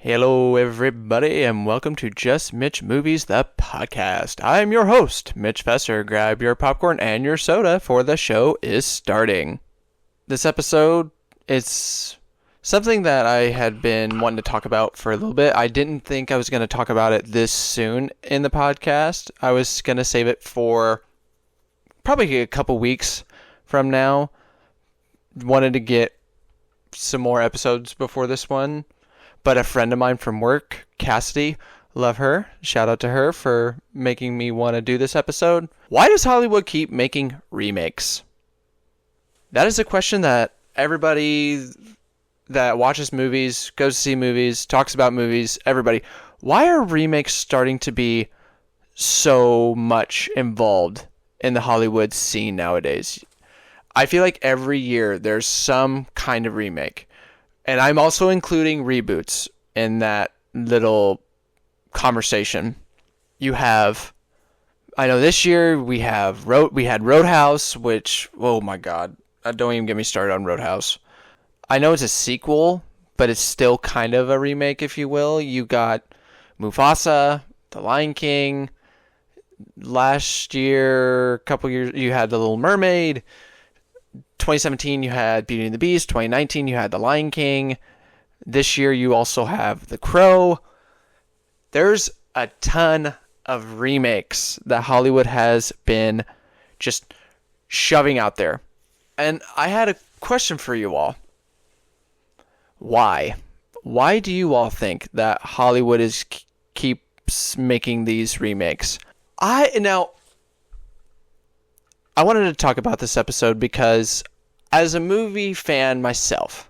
Hello, everybody, and welcome to Just Mitch Movies, the podcast. I'm your host, Mitch Fesser. Grab your popcorn and your soda, for the show is starting. This episode, it's something that I had been wanting to talk about for a little bit. I didn't think I was going to talk about it this soon in the podcast. I was going to save it for probably a couple weeks from now. Wanted to get some more episodes before this one. But a friend of mine from work, Cassidy, love her. Shout out to her for making me want to do this episode. Why does Hollywood keep making remakes? That is a question that everybody that watches movies, goes to see movies, talks about movies, everybody. Why are remakes starting to be so much involved in the Hollywood scene nowadays? I feel like every year there's some kind of remake. And I'm also including reboots in that little conversation. You have, I know this year we had Roadhouse, which, oh my god, don't even get me started on Roadhouse. I know it's a sequel, but it's still kind of a remake, if you will. You got Mufasa, The Lion King. Last year, couple years, you had The Little Mermaid. 2017 you had Beauty and the Beast. 2019 you had The Lion King. This year you also have The Crow. There's a ton of remakes that Hollywood has been just shoving out there. And I had a question for you all. Why? Why do you all think that Hollywood keeps making these remakes? I wanted to talk about this episode because as a movie fan myself,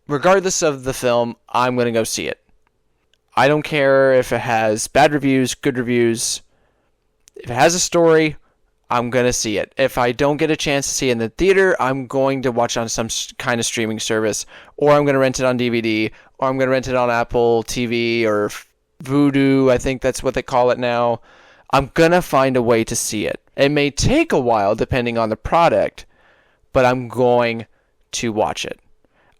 regardless of the film, I'm going to go see it. I don't care if it has bad reviews, good reviews. If it has a story, I'm going to see it. If I don't get a chance to see it in the theater, I'm going to watch it on some kind of streaming service, or I'm going to rent it on DVD, or I'm going to rent it on Apple TV or Vudu, I think that's what they call it now. I'm going to find a way to see it. It may take a while depending on the product, but I'm going to watch it.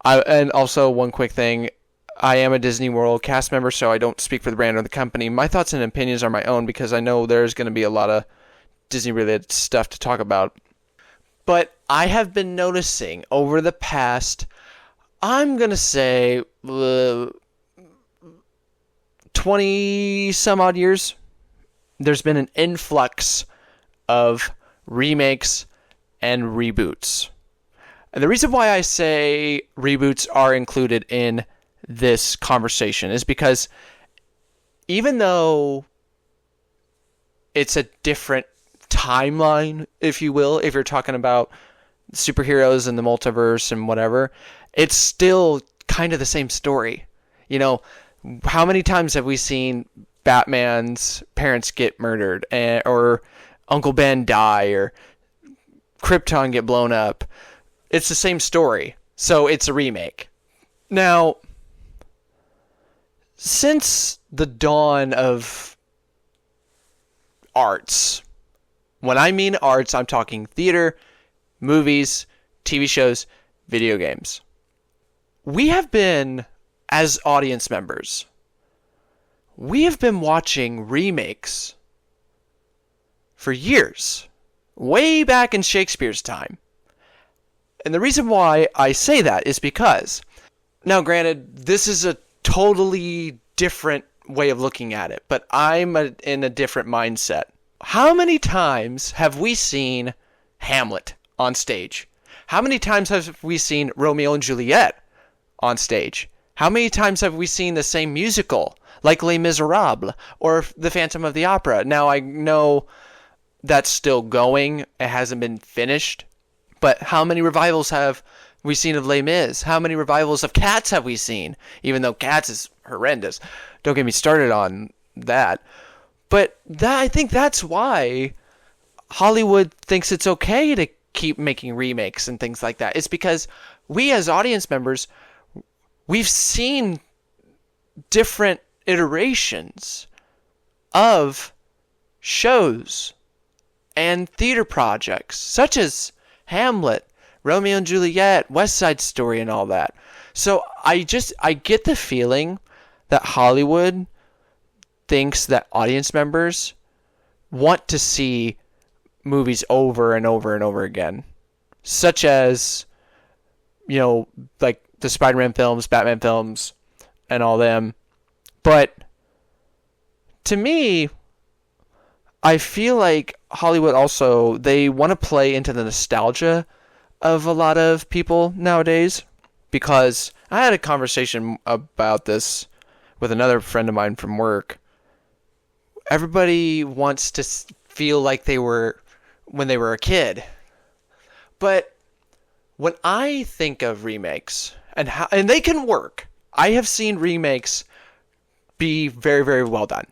And also, one quick thing, I am a Disney World cast member, so I don't speak for the brand or the company. My thoughts and opinions are my own because I know there's going to be a lot of Disney-related stuff to talk about. But I have been noticing over the past, I'm going to say, 20 some odd years, there's been an influx of remakes and reboots. And the reason why I say reboots are included in this conversation is because even though it's a different timeline, if you will, if you're talking about superheroes and the multiverse and whatever, it's still kind of the same story. You know, how many times have we seen Batman's parents get murdered, or Uncle Ben die, or Krypton get blown up? It's the same story, so it's a remake. Now, since the dawn of arts, when I mean arts, I'm talking theater, movies, TV shows, video games. We have been, as audience members, we have been watching remakes for years, way back in Shakespeare's time. And the reason why I say that is because, now granted, this is a totally different way of looking at it, but I'm in a different mindset. How many times have we seen Hamlet on stage? How many times have we seen Romeo and Juliet on stage? How many times have we seen the same musical, like Les Miserables or The Phantom of the Opera? Now, I know that's still going. It hasn't been finished. But how many revivals have we seen of Les Mis? How many revivals of Cats have we seen? Even though Cats is horrendous. Don't get me started on that. But I think that's why Hollywood thinks it's okay to keep making remakes and things like that. It's because we as audience members, we've seen different iterations of shows and theater projects, such as Hamlet, Romeo and Juliet, West Side Story, and all that. So I get the feeling that Hollywood thinks that audience members want to see movies over and over and over again, such as, like the Spider-Man films, Batman films, and all them. But to me, I feel like Hollywood also, they want to play into the nostalgia of a lot of people nowadays, because I had a conversation about this with another friend of mine from work. Everybody wants to feel like they were when they were a kid. But when I think of remakes and they can work, I have seen remakes be very, very well done.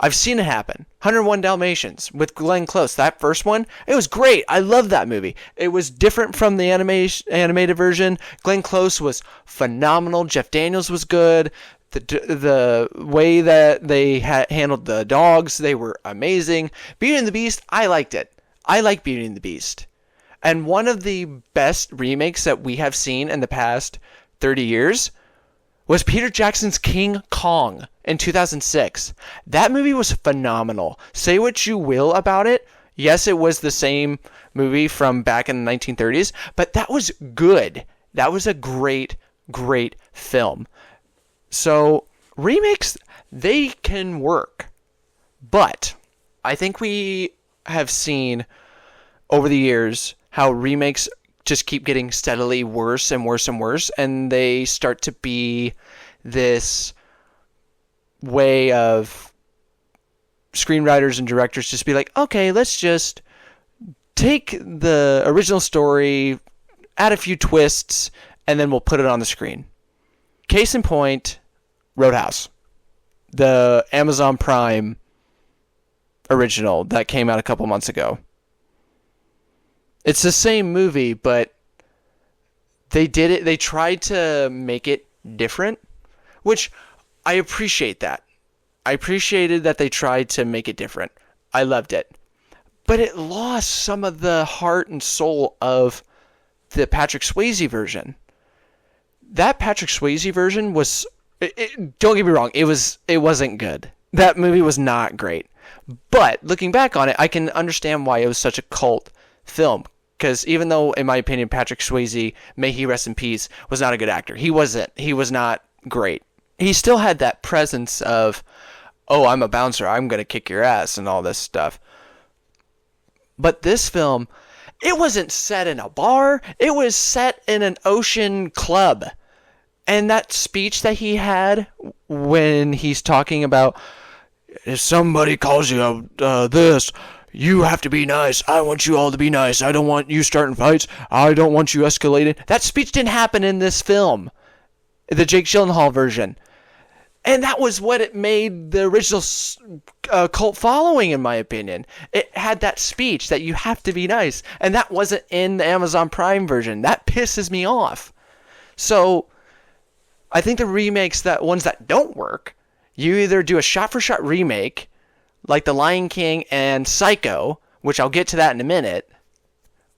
I've seen it happen. 101 Dalmatians with Glenn Close. That first one, it was great. I love that movie. It was different from the animated version. Glenn Close was phenomenal. Jeff Daniels was good. The way that they handled the dogs, they were amazing. Beauty and the Beast, I liked it. I like Beauty and the Beast. And one of the best remakes that we have seen in the past 30 years was Peter Jackson's King Kong in 2006. That movie was phenomenal. Say what you will about it. Yes, it was the same movie from back in the 1930s, but that was good. That was a great, great film. So, remakes, they can work. But I think we have seen over the years how remakes just keep getting steadily worse and worse and worse, and they start to be this way of screenwriters and directors just be like, okay, let's just take the original story, add a few twists, and then we'll put it on the screen. Case in point, Roadhouse, the Amazon Prime original that came out a couple months ago. It's the same movie, but they tried to make it different, which I appreciate that. I appreciated that they tried to make it different. I loved it. But it lost some of the heart and soul of the Patrick Swayze version. That Patrick Swayze version was, don't get me wrong, it wasn't good. That movie was not great. But looking back on it, I can understand why it was such a cult film. Because even though, in my opinion, Patrick Swayze, may he rest in peace, was not a good actor. He wasn't. He was not great. He still had that presence of, oh, I'm a bouncer, I'm going to kick your ass and all this stuff. But this film, it wasn't set in a bar. It was set in an ocean club. And that speech that he had when he's talking about, if somebody calls you this, you have to be nice. I want you all to be nice. I don't want you starting fights. I don't want you escalating. That speech didn't happen in this film, the Jake Gyllenhaal version. And that was what it made the original cult following, in my opinion. It had that speech that you have to be nice. And that wasn't in the Amazon Prime version. That pisses me off. So I think the remakes, that ones that don't work, you either do a shot-for-shot remake, like The Lion King and Psycho, which I'll get to that in a minute,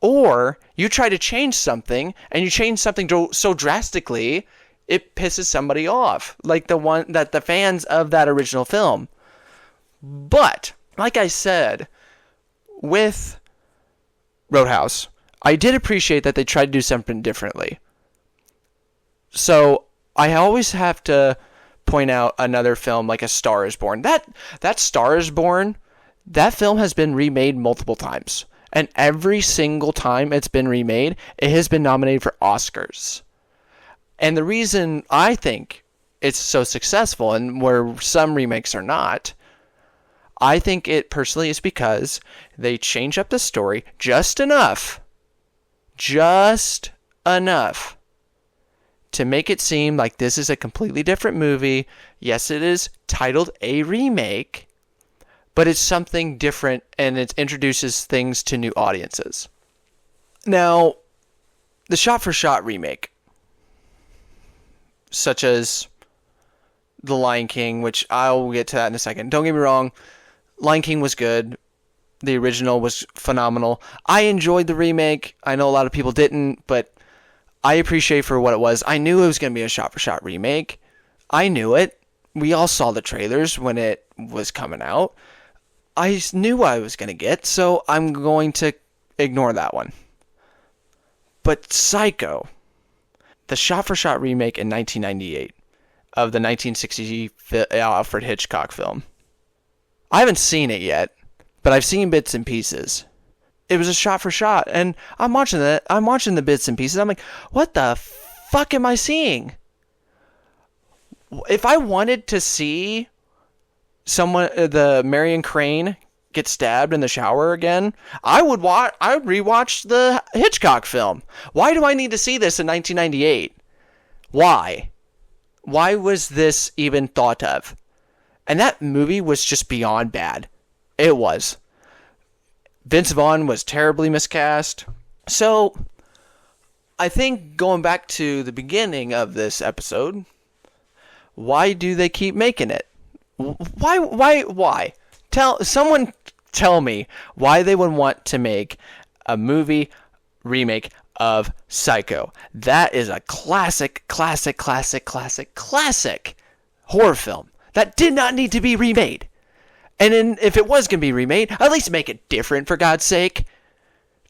or you try to change something, and you change something so drastically, it pisses somebody off, like the fans of that original film. But, like I said, with Roadhouse, I did appreciate that they tried to do something differently. So, I always have to point out another film like A Star is Born. That Star is Born, that film has been remade multiple times. And every single time it's been remade, it has been nominated for Oscars. And the reason I think it's so successful, and where some remakes are not, I think it personally is because they change up the story just enough to make it seem like this is a completely different movie. Yes, it is titled a remake, but it's something different, and it introduces things to new audiences. Now, the shot-for-shot remake, such as The Lion King, which I'll get to that in a second. Don't get me wrong, Lion King was good. The original was phenomenal. I enjoyed the remake. I know a lot of people didn't, but I appreciate for what it was. I knew it was going to be a shot-for-shot remake. I knew it. we all saw the trailers when it was coming out. I knew what I was going to get, so I'm going to ignore that one. But Psycho, the shot-for-shot remake in 1998 of the 1960 Alfred Hitchcock film. I haven't seen it yet, but I've seen bits and pieces. It was a shot-for-shot, and I'm watching the bits and pieces. I'm like, what the fuck am I seeing? If I wanted to see the Marion Crane get stabbed in the shower again, I would rewatch the Hitchcock film. Why do I need to see this in 1998? Why? Why was this even thought of? And that movie was just beyond bad. It was. Vince Vaughn was terribly miscast. So, I think going back to the beginning of this episode, why do they keep making it? Why? Someone tell me why they would want to make a movie remake of Psycho. That is a classic horror film that did not need to be remade. And if it was going to be remade, at least make it different, for God's sake.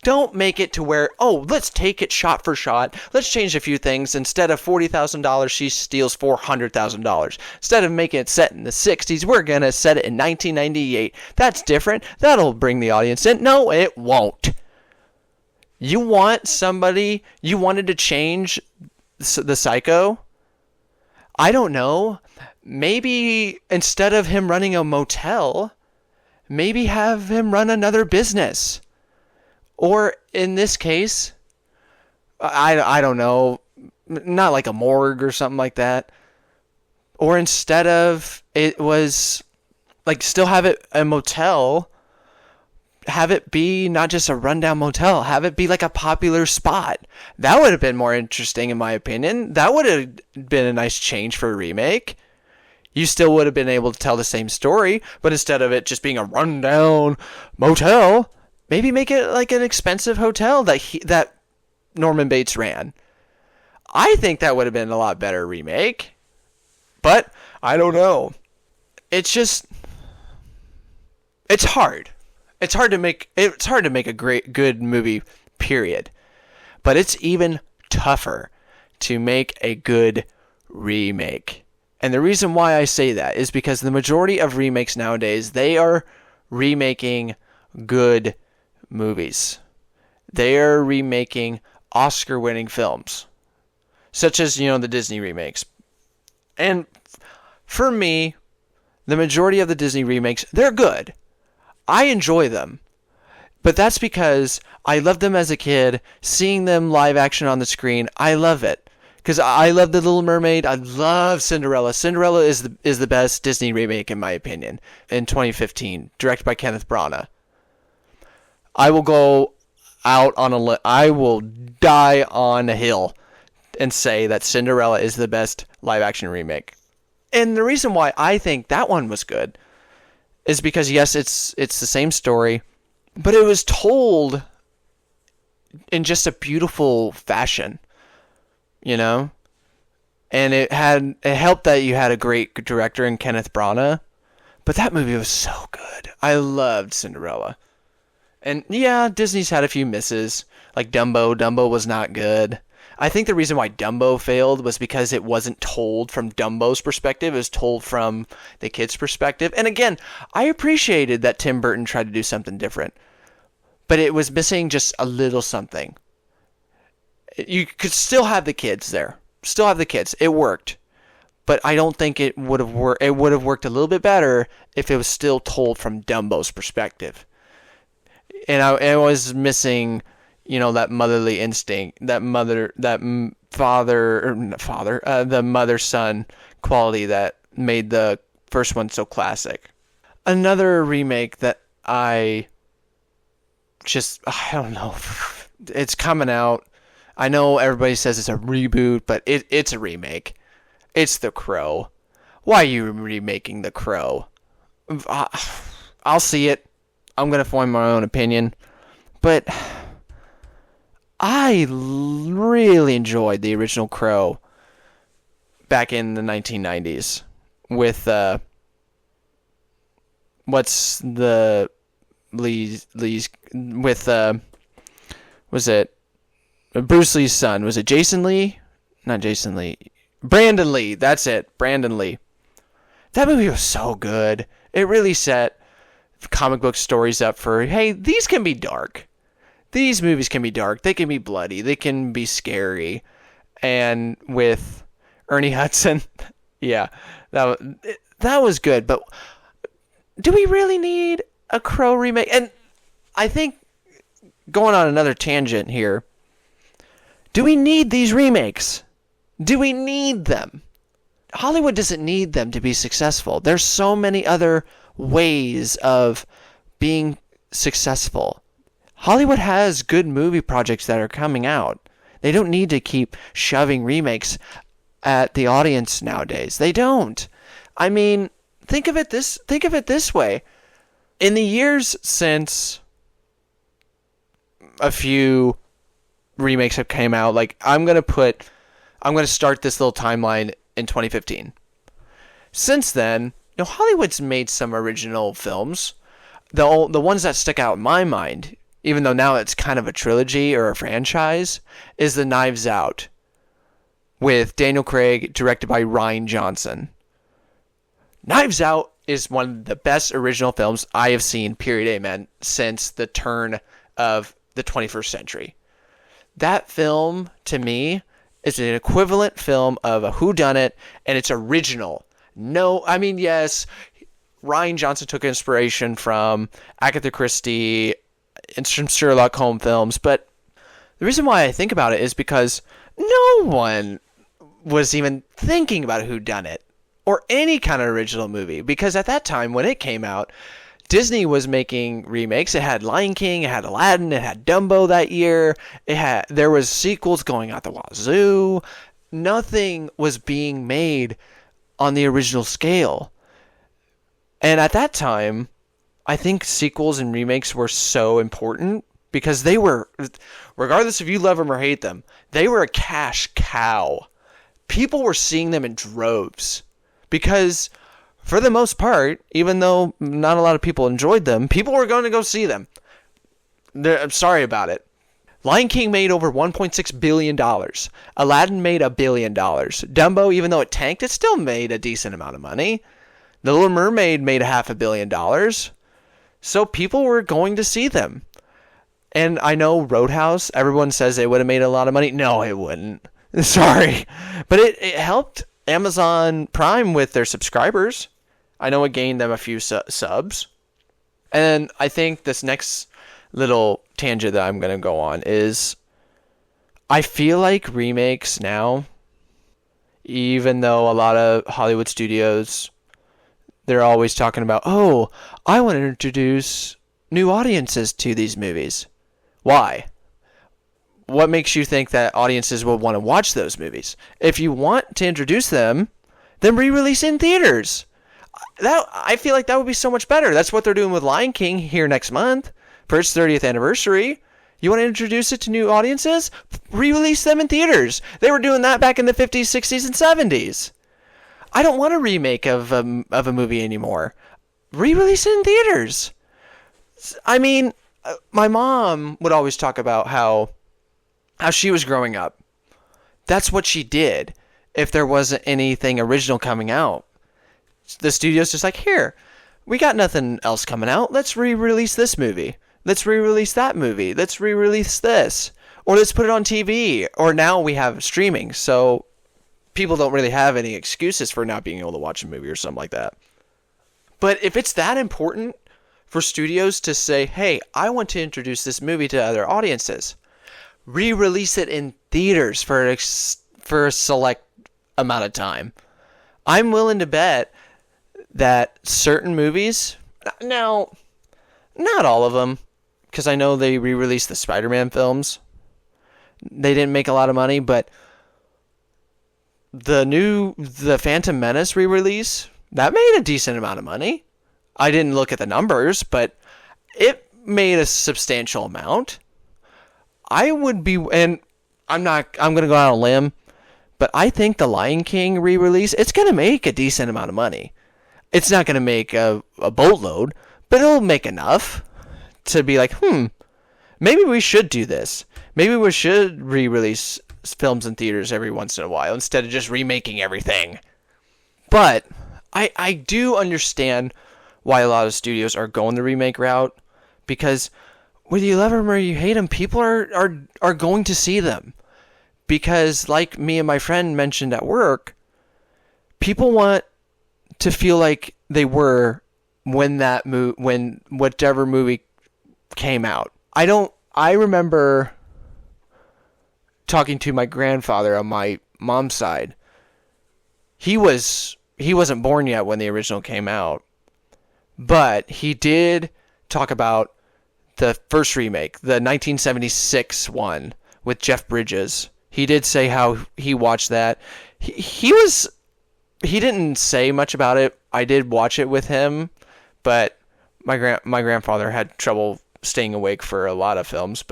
Don't make it to where, let's take it shot for shot. Let's change a few things. Instead of $40,000, she steals $400,000. Instead of making it set in the 60s, we're going to set it in 1998. That's different. That'll bring the audience in. No, it won't. You wanted to change the Psycho? I don't know. Maybe instead of him running a motel, maybe have him run another business. Or in this case, I don't know, not like a morgue or something like that. Or instead of it was like still have it a motel, have it be not just a rundown motel, have it be like a popular spot. That would have been more interesting in my opinion. That would have been a nice change for a remake. You still would have been able to tell the same story, but instead of it just being a rundown motel, maybe make it like an expensive hotel that Norman Bates ran. I think that would have been a lot better remake. But I don't know. It's hard. It's hard to make a good movie, period. But it's even tougher to make a good remake. And the reason why I say that is because the majority of remakes nowadays, they are remaking good movies. They are remaking Oscar-winning films, such as, the Disney remakes. And for me, the majority of the Disney remakes, they're good. I enjoy them. But that's because I loved them as a kid, seeing them live action on the screen. I love it. Because I love The Little Mermaid. I love Cinderella. Cinderella is the best Disney remake, in my opinion, in 2015, directed by Kenneth Branagh. I will go out on I will die on a hill and say that Cinderella is the best live-action remake. And the reason why I think that one was good is because, yes, it's the same story, but it was told in just a beautiful fashion. And it helped that you had a great director in Kenneth Branagh, but that movie was so good. I loved Cinderella. And yeah, Disney's had a few misses, like Dumbo. Dumbo was not good. I think the reason why Dumbo failed was because it wasn't told from Dumbo's perspective. It was told from the kid's perspective. And again, I appreciated that Tim Burton tried to do something different, but it was missing just a little something. You could still have the kids there. Still have the kids. It worked. But I don't think it would have worked. It would have worked a little bit better if it was still told from Dumbo's perspective. And I was missing, that motherly instinct, the mother-son quality that made the first one so classic. Another remake that I don't know. It's coming out. I know everybody says it's a reboot, but it's a remake. It's The Crow. Why are you remaking The Crow? I'll see it. I'm going to form my own opinion. But I really enjoyed the original Crow back in the 1990s. with what's the Lee's with was it Bruce Lee's son? Was it Jason Lee? Not Jason Lee. Brandon Lee. That's it. Brandon Lee. That movie was so good. It really set comic book stories up for, hey, these can be dark. These movies can be dark. They can be bloody. They can be scary. And with Ernie Hudson, yeah, that was good. But do we really need a Crow remake? And I think, going on another tangent here, do we need these remakes? Do we need them? Hollywood doesn't need them to be successful. There's so many other ways of being successful. Hollywood has good movie projects that are coming out. They don't need to keep shoving remakes at the audience nowadays. They don't. I mean, think of it this way. In the years since a few remakes have came out, like I'm going to start this little timeline in 2015. Since then, Hollywood's made some original films. The ones that stick out in my mind, even though now it's kind of a trilogy or a franchise, is the Knives Out with Daniel Craig, directed by Rian Johnson. Knives Out is one of the best original films I have seen, period, amen, since the turn of the 21st century. That film, to me, is an equivalent film of a whodunit, and it's original. Yes, Rian Johnson took inspiration from Agatha Christie and some Sherlock Holmes films, but the reason why I think about it is because no one was even thinking about a whodunit or any kind of original movie, because at that time when it came out, Disney was making remakes. It had Lion King, it had Aladdin, it had Dumbo that year. There was sequels going out the wazoo. Nothing was being made on the original scale. And at that time, I think sequels and remakes were so important because they were, regardless if you love them or hate them, they were a cash cow. People were seeing them in droves because, for the most part, even though not a lot of people enjoyed them, people were going to go see them. I'm sorry about it. Lion King made over $1.6 billion. Aladdin made $1 billion. Dumbo, even though it tanked, it still made a decent amount of money. The Little Mermaid made $500 million. So people were going to see them. And I know Roadhouse, everyone says it would have made a lot of money. No, it wouldn't. Sorry. But it helped Amazon Prime with their subscribers. I know it gained them a few subs. And I think this next little tangent that I'm going to go on is, I feel like remakes now, even though a lot of Hollywood studios, they're always talking about, oh, I want to introduce new audiences to these movies. Why? What makes you think that audiences will want to watch those movies? If you want to introduce them, then re-release in theaters. I feel like that would be so much better. That's what they're doing with Lion King here next month for its 30th anniversary. You want to introduce it to new audiences? Re-release them in theaters. They were doing that back in the 50s, 60s, and 70s. I don't want a remake of a movie anymore. Re-release it in theaters. I mean, my mom would always talk about how she was growing up. That's what she did if there wasn't anything original coming out. The studio's just like, here, we got nothing else coming out. Let's re-release this movie. Let's re-release that movie. Let's re-release this. Or let's put it on TV. Or now we have streaming, so people don't really have any excuses for not being able to watch a movie or something like that. But if it's that important for studios to say, hey, I want to introduce this movie to other audiences, re-release it in theaters for a select amount of time. I'm willing to bet that certain movies, now, not all of them, because I know they re-released the Spider-Man films. They didn't make a lot of money, but the Phantom Menace re-release, that made a decent amount of money. I didn't look at the numbers, but it made a substantial amount. I would be, and I'm going to go out on a limb, but I think the Lion King re-release, it's going to make a decent amount of money. It's not going to make a boatload, but it'll make enough to be like, maybe we should do this. Maybe we should re-release films in theaters every once in a while instead of just remaking everything. But I do understand why a lot of studios are going the remake route, because whether you love them or you hate them, people are going to see them. Because like me and my friend mentioned at work, people want to feel like they were when whatever movie came out. I remember talking to my grandfather on my mom's side. He wasn't born yet when the original came out, but he did talk about the first remake, the 1976 one with Jeff Bridges. He did say how he watched that. He didn't say much about it. I did watch it with him, but my grandfather had trouble staying awake for a lot of films,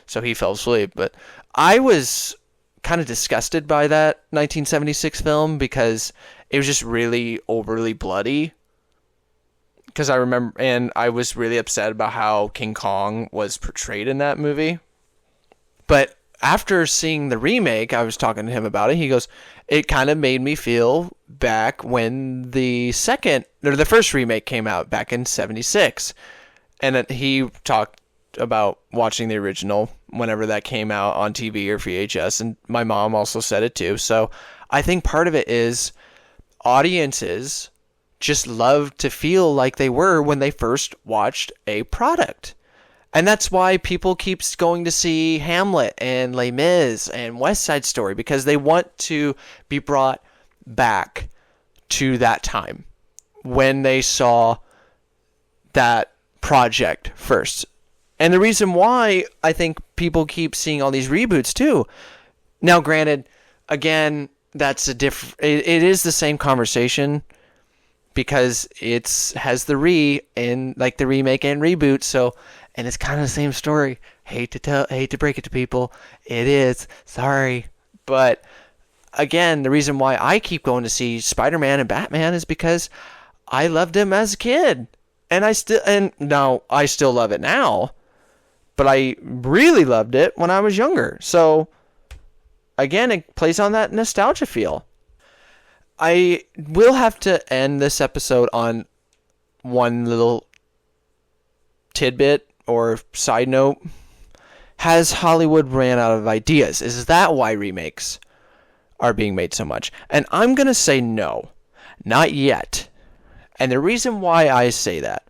so he fell asleep. But I was kind of disgusted by that 1976 film because it was just really overly bloody. Because I remember, and I was really upset about how King Kong was portrayed in that movie. But after seeing the remake, I was talking to him about it. He goes, it kind of made me feel back when the first remake came out back in 76. And he talked about watching the original whenever that came out on TV or VHS. And my mom also said it too. So I think part of it is audiences just love to feel like they were when they first watched a product. And that's why people keep going to see Hamlet and Les Mis and West Side Story, because they want to be brought back to that time when they saw that project first. And the reason why I think people keep seeing all these reboots too. Now, granted, again, it is the same conversation, because it has the the remake and reboot. So, and it's kind of the same story. Hate to break it to people. It is. Sorry. But again, the reason why I keep going to see Spider-Man and Batman is because I loved him as a kid. And I still love it now. But I really loved it when I was younger. So again, it plays on that nostalgia feel. I will have to end this episode on one little tidbit or side note. Has Hollywood ran out of ideas? Is that why remakes are being made so much? And I'm going to say no, not yet. And the reason why I say that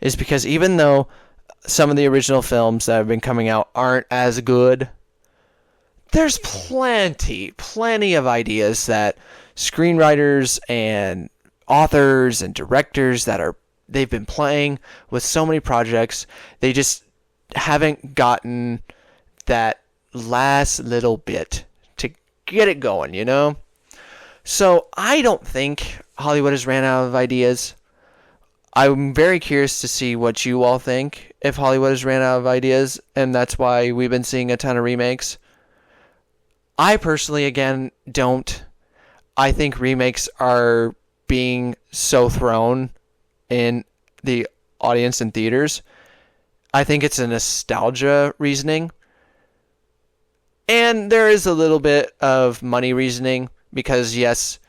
is because even though some of the original films that have been coming out aren't as good, there's plenty of ideas that screenwriters and authors and directors they've been playing with so many projects. They just haven't gotten that last little bit to get it going, you know? So I don't think Hollywood has ran out of ideas. I'm very curious to see what you all think if Hollywood has ran out of ideas, and that's why we've been seeing a ton of remakes. I personally, again, don't. I think remakes are being so thrown in the audience in theaters. I think it's a nostalgia reasoning. And there is a little bit of money reasoning because, yes,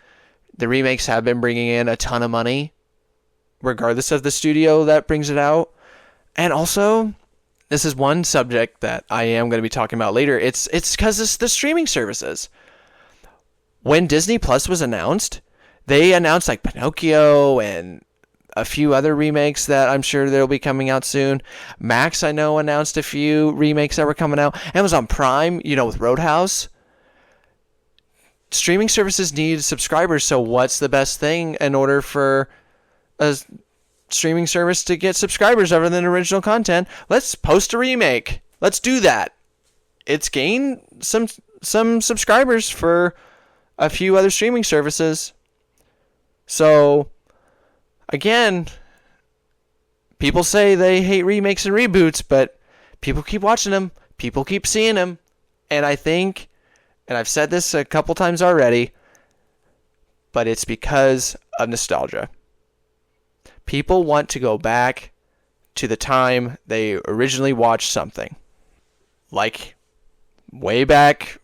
the remakes have been bringing in a ton of money, regardless of the studio that brings it out. And also, this is one subject that I am going to be talking about later. It's because it's the streaming services. When Disney Plus was announced, they announced like Pinocchio and a few other remakes that I'm sure they'll be coming out soon. Max, I know, announced a few remakes that were coming out. Amazon Prime, with Roadhouse. Streaming services need subscribers, so what's the best thing in order for a streaming service to get subscribers other than original content? Let's post a remake. Let's do that. It's gained some subscribers for a few other streaming services. So, again, people say they hate remakes and reboots, but people keep watching them. People keep seeing them. And I think And I've said this a couple times already, but it's because of nostalgia. People want to go back to the time they originally watched something. Like way back,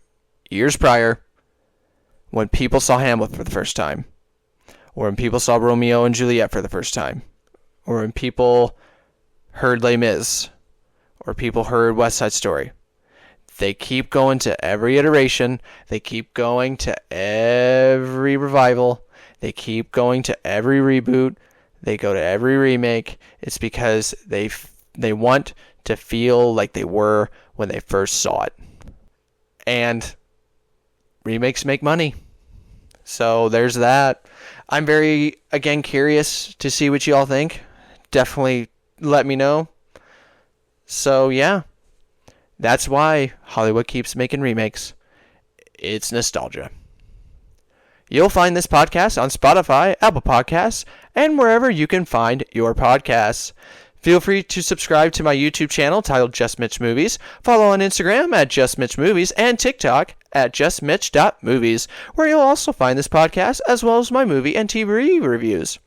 years prior, when people saw Hamlet for the first time. Or when people saw Romeo and Juliet for the first time. Or when people heard Les Mis. Or people heard West Side Story. They keep going to every iteration. They keep going to every revival. They keep going to every reboot. They go to every remake. It's because they want to feel like they were when they first saw it. And remakes make money. So there's that. I'm very, again, curious to see what you all think. Definitely let me know. So yeah. That's why Hollywood keeps making remakes. It's nostalgia. You'll find this podcast on Spotify, Apple Podcasts, and wherever you can find your podcasts. Feel free to subscribe to my YouTube channel titled Just Mitch Movies. Follow on Instagram at Just Mitch Movies and TikTok at justmitch.movies, where you'll also find this podcast as well as my movie and TV reviews.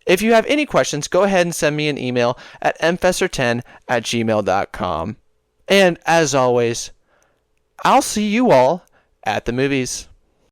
If you have any questions, go ahead and send me an email at mfesser10@gmail.com. And as always, I'll see you all at the movies.